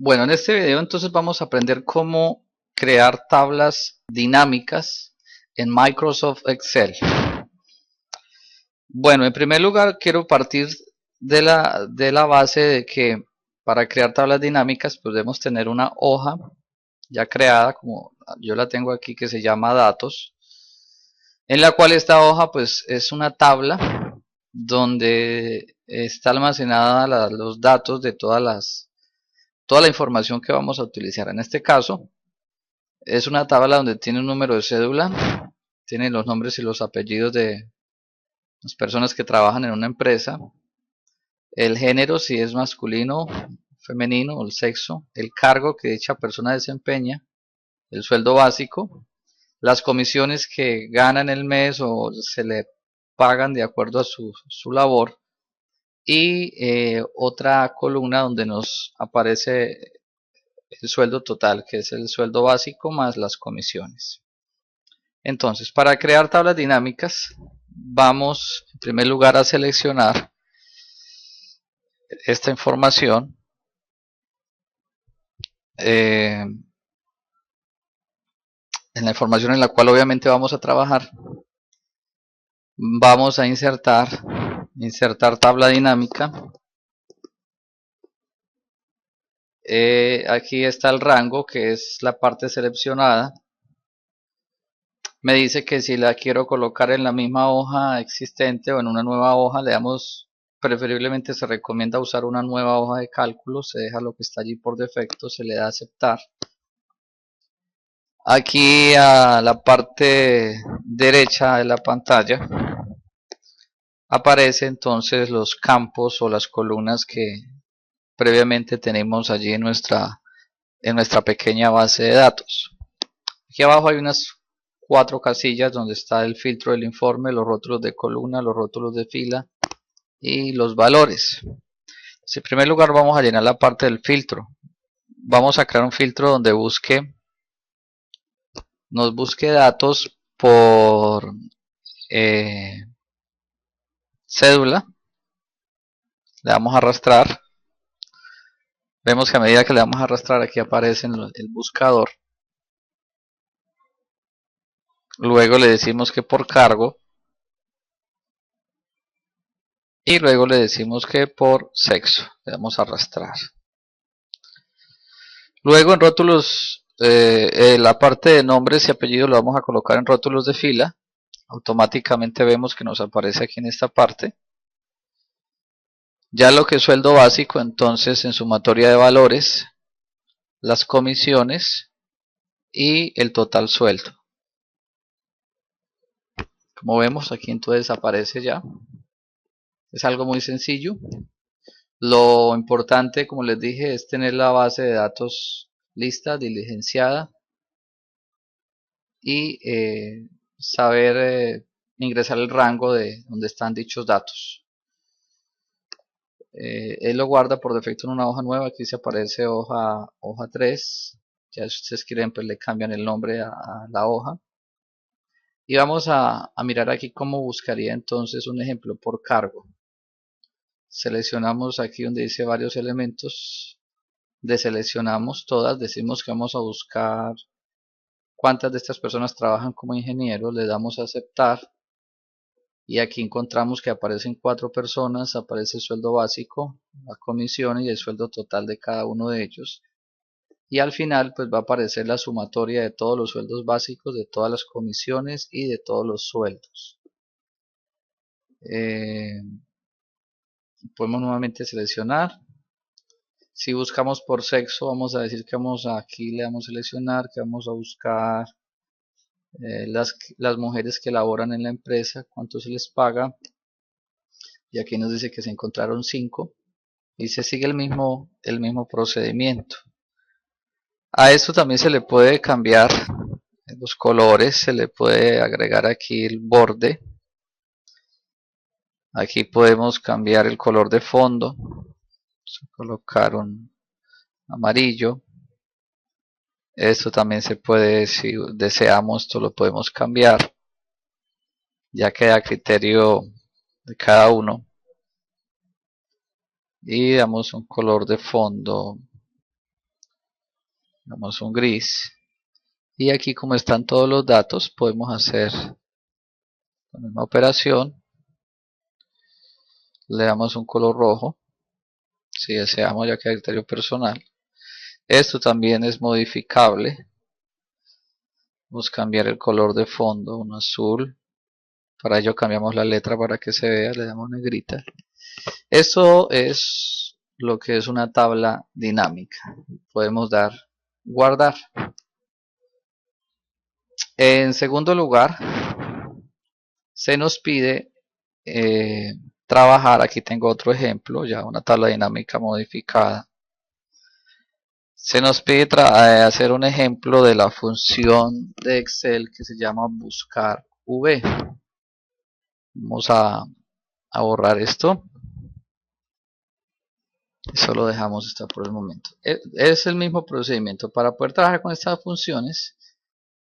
Bueno, en este video entonces vamos a aprender cómo crear tablas dinámicas en Microsoft Excel. Bueno, en primer lugar quiero partir de la base de que para crear tablas dinámicas pues debemos tener una hoja ya creada, como yo la tengo aquí, que se llama datos, en la cual esta hoja pues es una tabla donde está almacenada los datos de toda la información que vamos a utilizar. En este caso es una tabla donde tiene un número de cédula, tiene los nombres y los apellidos de las personas que trabajan en una empresa, el género, si es masculino, femenino, o el sexo, el cargo que dicha persona desempeña, el sueldo básico, las comisiones que gana en el mes o se le pagan de acuerdo a su labor, y otra columna donde nos aparece el sueldo total, que es el sueldo básico más las comisiones. Entonces, para crear tablas dinámicas, vamos en primer lugar a seleccionar esta información. En la información en la cual obviamente vamos a trabajar, vamos a insertar tabla dinámica. Aquí está el rango, que es la parte seleccionada. Me dice que si la quiero colocar en la misma hoja existente o en una nueva hoja, le damos, preferiblemente se recomienda usar una nueva hoja de cálculo, se deja lo que está allí por defecto, se le da a aceptar. Aquí a la parte derecha de la pantalla aparece entonces los campos o las columnas que previamente tenemos allí en nuestra pequeña base de datos. Aquí abajo hay unas 4 casillas donde está el filtro del informe, los rótulos de columna, los rótulos de fila y los valores. Entonces, en primer lugar vamos a llenar la parte del filtro. Vamos a crear un filtro donde nos busque datos por cédula. Le damos a arrastrar. Vemos que a medida que le damos a arrastrar aquí aparece el buscador. Luego le decimos que por cargo. Y luego le decimos que por sexo. Le damos a arrastrar. Luego en rótulos, la parte de nombres y apellidos lo vamos a colocar en rótulos de fila. Automáticamente vemos que nos aparece aquí en esta parte. Ya lo que es sueldo básico, entonces en sumatoria de valores, las comisiones y el total sueldo. Como vemos aquí entonces aparece ya. Es algo muy sencillo. Lo importante, como les dije, es tener la base de datos lista, diligenciada y saber ingresar el rango de donde están dichos datos. Él lo guarda por defecto en una hoja nueva. Aquí se aparece hoja 3. Ya si ustedes quieren pues le cambian el nombre a la hoja. Y vamos a mirar aquí cómo buscaría entonces un ejemplo por cargo. Seleccionamos aquí donde dice varios elementos. Deseleccionamos todas. Decimos que vamos a buscar cuántas de estas personas trabajan como ingenieros. Le damos a aceptar. Y aquí encontramos que aparecen 4 personas, aparece el sueldo básico, la comisión y el sueldo total de cada uno de ellos. Y al final pues va a aparecer la sumatoria de todos los sueldos básicos, de todas las comisiones y de todos los sueldos. Podemos nuevamente seleccionar. Si buscamos por sexo, vamos a decir que aquí le damos a seleccionar, que vamos a buscar las mujeres que laboran en la empresa, cuánto se les paga. Y aquí nos dice que se encontraron 5 y se sigue el mismo procedimiento. A esto también se le puede cambiar los colores, se le puede agregar aquí el borde. Aquí podemos cambiar el color de fondo. Vamos a colocar un amarillo. Esto también se puede, si deseamos, esto lo podemos cambiar. Ya queda a criterio de cada uno. Y damos un color de fondo damos un gris. Y aquí, como están todos los datos, podemos hacer la misma operación. Le damos un color rojo, si deseamos, ya que hay criterio personal. Esto también es modificable. Vamos a cambiar el color de fondo, un azul. Para ello cambiamos la letra para que se vea, le damos negrita. Esto es lo que es una tabla dinámica. Podemos dar guardar. En segundo lugar, se nos pide trabajar. Aquí tengo otro ejemplo, ya una tabla dinámica modificada. Se nos pide hacer un ejemplo de la función de Excel que se llama buscar V. Vamos a borrar esto. Eso lo dejamos estar por el momento. Es el mismo procedimiento. Para poder trabajar con estas funciones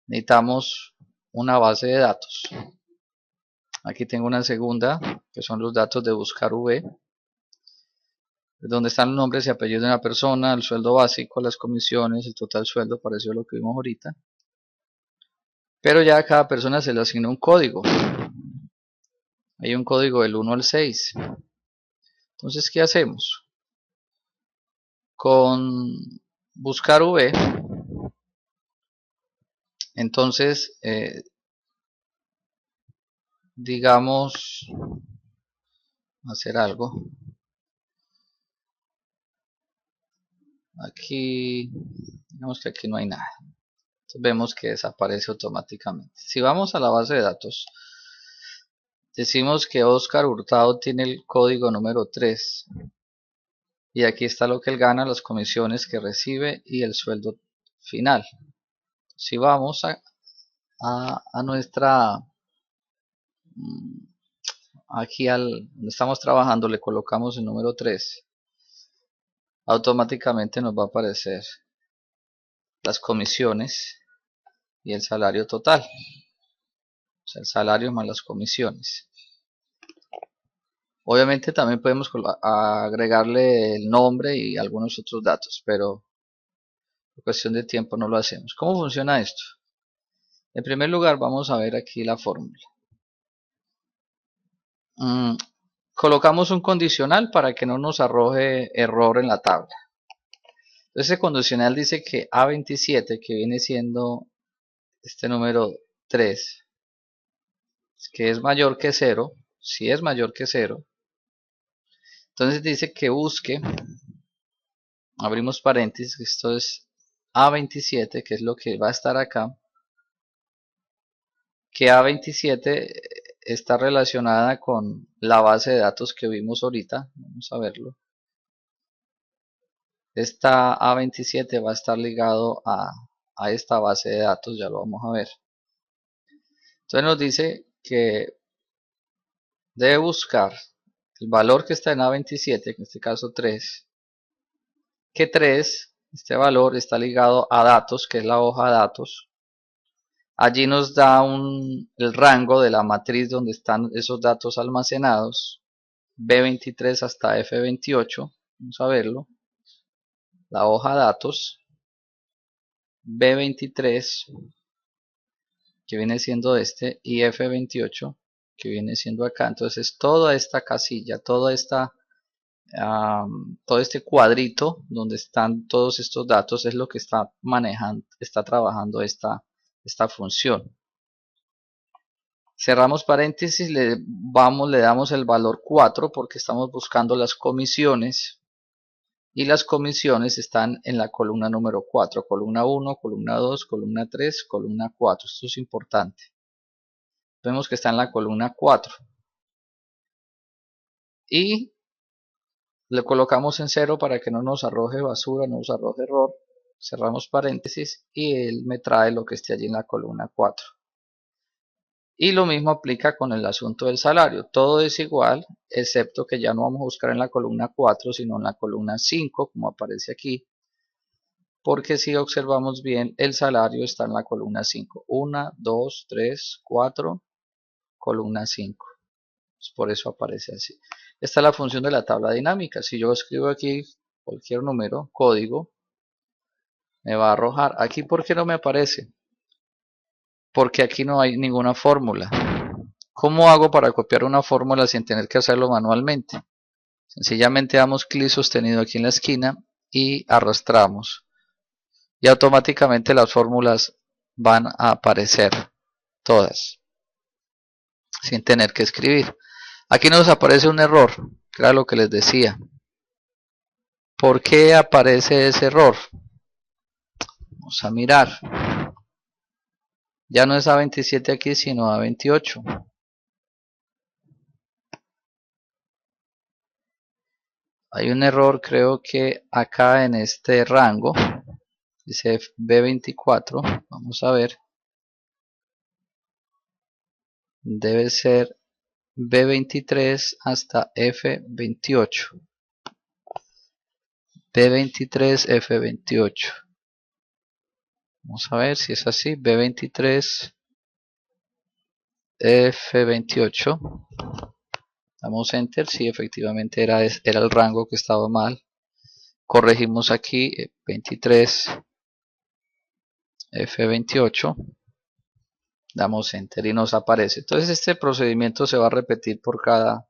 necesitamos una base de datos. Aquí tengo una segunda, que son los datos de buscar V, donde están los nombres y apellidos de una persona, el sueldo básico, las comisiones, el total sueldo, parecido a lo que vimos ahorita. Pero ya a cada persona se le asigna un código. Hay un código del 1 al 6. Entonces, ¿qué hacemos? Con buscar V, entonces, digamos, hacer algo. Aquí, digamos que aquí no hay nada. Entonces vemos que desaparece automáticamente. Si vamos a la base de datos, decimos que Oscar Hurtado tiene el código número 3. Y aquí está lo que él gana, las comisiones que recibe y el sueldo final. Si vamos a nuestra, aquí donde estamos trabajando, le colocamos el número 3, automáticamente nos va a aparecer las comisiones y el salario total. O sea, el salario más las comisiones. Obviamente también podemos agregarle el nombre y algunos otros datos, pero por cuestión de tiempo no lo hacemos. ¿Cómo funciona esto? En primer lugar vamos a ver aquí la fórmula. Colocamos un condicional para que no nos arroje error en la tabla. Entonces el condicional dice que A27, que viene siendo este número 3, que es mayor que 0, si es mayor que 0, entonces dice que busque, abrimos paréntesis, esto es A27, que es lo que va a estar acá, que A27 está relacionada con la base de datos que vimos ahorita. Vamos a verlo. Esta A27 va a estar ligado a esta base de datos, ya lo vamos a ver. Entonces nos dice que debe buscar el valor que está en A27, que en este caso 3, que 3, este valor está ligado a datos, que es la hoja de datos. Allí nos da el rango de la matriz donde están esos datos almacenados, B23 hasta F28, vamos a verlo, la hoja de datos, B23, que viene siendo este, y F28, que viene siendo acá. Entonces toda esta casilla, todo este cuadrito donde están todos estos datos es lo que está manejando, está trabajando esta función. Cerramos paréntesis, le damos el valor 4 porque estamos buscando las comisiones y las comisiones están en la columna número 4, columna 1, columna 2, columna 3, columna 4. Esto es importante. Vemos que está en la columna 4 y le colocamos en 0 para que no nos arroje basura, no nos arroje error. Cerramos paréntesis y él me trae lo que esté allí en la columna 4. Y lo mismo aplica con el asunto del salario. Todo es igual, excepto que ya no vamos a buscar en la columna 4, sino en la columna 5, como aparece aquí. Porque si observamos bien, el salario está en la columna 5. 1, 2, 3, 4, columna 5. Por eso aparece así. Esta es la función de la tabla dinámica. Si yo escribo aquí cualquier número, código, me va a arrojar. Aquí, ¿por qué no me aparece? Porque aquí no hay ninguna fórmula. ¿Cómo hago para copiar una fórmula sin tener que hacerlo manualmente? Sencillamente damos clic sostenido aquí en la esquina y arrastramos. Y automáticamente las fórmulas van a aparecer todas, sin tener que escribir. Aquí nos aparece un error, que era lo que les decía. ¿Por qué aparece ese error? Vamos a mirar. Ya no es A27 aquí, sino A28. Hay un error, creo que acá en este rango. Dice B24. Vamos a ver. Debe ser B23 hasta F28. B23, F28. Vamos a ver si es así. B23, F28. Damos Enter. Sí, efectivamente era el rango que estaba mal. Corregimos aquí 23, F28. Damos Enter y nos aparece. Entonces este procedimiento se va a repetir por cada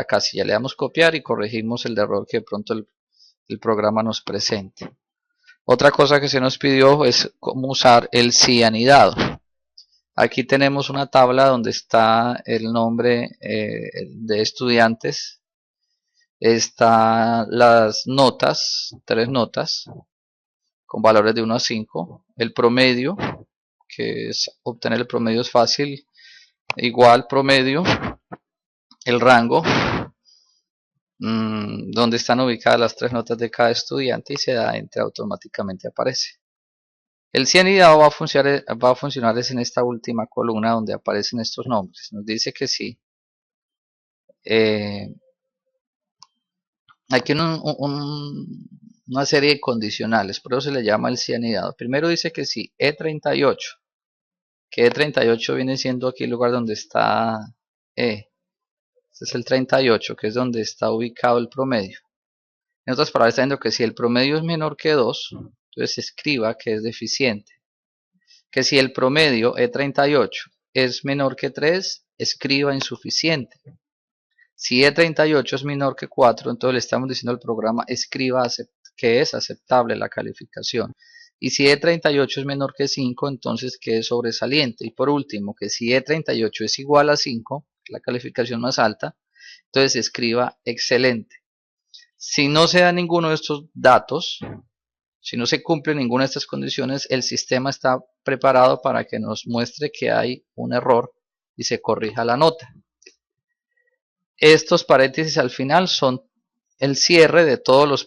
casilla. Le damos copiar y corregimos el error que de pronto el programa nos presente. Otra cosa que se nos pidió es cómo usar el cianidado. Aquí tenemos una tabla donde está el nombre de estudiantes. Están las notas, 3 notas, con valores de 1 a 5. El promedio, que es obtener el promedio es fácil, igual promedio. El rango, donde están ubicadas las 3 notas de cada estudiante y se da Enter, automáticamente aparece. El cianidado va a funcionar es en esta última columna donde aparecen estos nombres. Nos dice que sí. Aquí una serie de condicionales, por eso se le llama el cianidado. Primero dice que sí, E38, que E38 viene siendo aquí el lugar donde está E. Este es el 38, que es donde está ubicado el promedio. En otras palabras, está diciendo que si el promedio es menor que 2, entonces escriba que es deficiente. Que si el promedio E38 es menor que 3, escriba insuficiente. Si E38 es menor que 4, entonces le estamos diciendo al programa escriba que es aceptable la calificación. Y si E38 es menor que 5, entonces que es sobresaliente. Y por último, que si E38 es igual a 5, la calificación más alta, entonces escriba excelente. Si no se da ninguno de estos datos, si no se cumple ninguna de estas condiciones, el sistema está preparado para que nos muestre que hay un error y se corrija la nota. Estos paréntesis al final son el cierre de todos los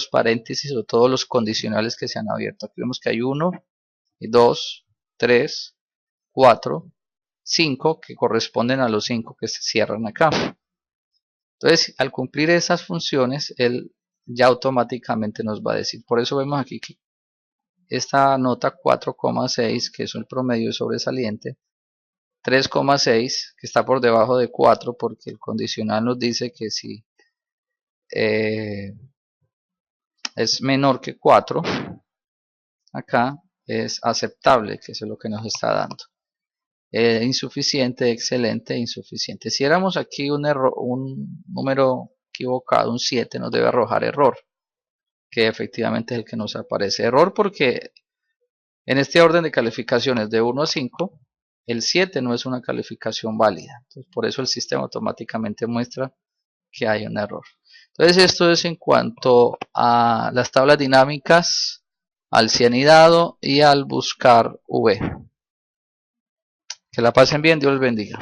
paréntesis o todos los condicionales que se han abierto. Aquí vemos que hay 1, 2, 3, 4, 5 que corresponden a los 5 que se cierran acá. Entonces, al cumplir esas funciones, él ya automáticamente nos va a decir. Por eso vemos aquí que esta nota 4,6, que es el promedio sobresaliente, 3,6, que está por debajo de 4, porque el condicional nos dice que si es menor que 4, acá es aceptable, que es lo que nos está dando. Insuficiente, excelente, insuficiente. Si éramos aquí un número equivocado, un 7, nos debe arrojar error, que efectivamente es el que nos aparece. Error porque en este orden de calificaciones de 1 a 5, el 7 no es una calificación válida. Entonces, por eso el sistema automáticamente muestra que hay un error. Entonces esto es en cuanto a las tablas dinámicas, al cianidado y al buscar V. Que la pasen bien, Dios les bendiga.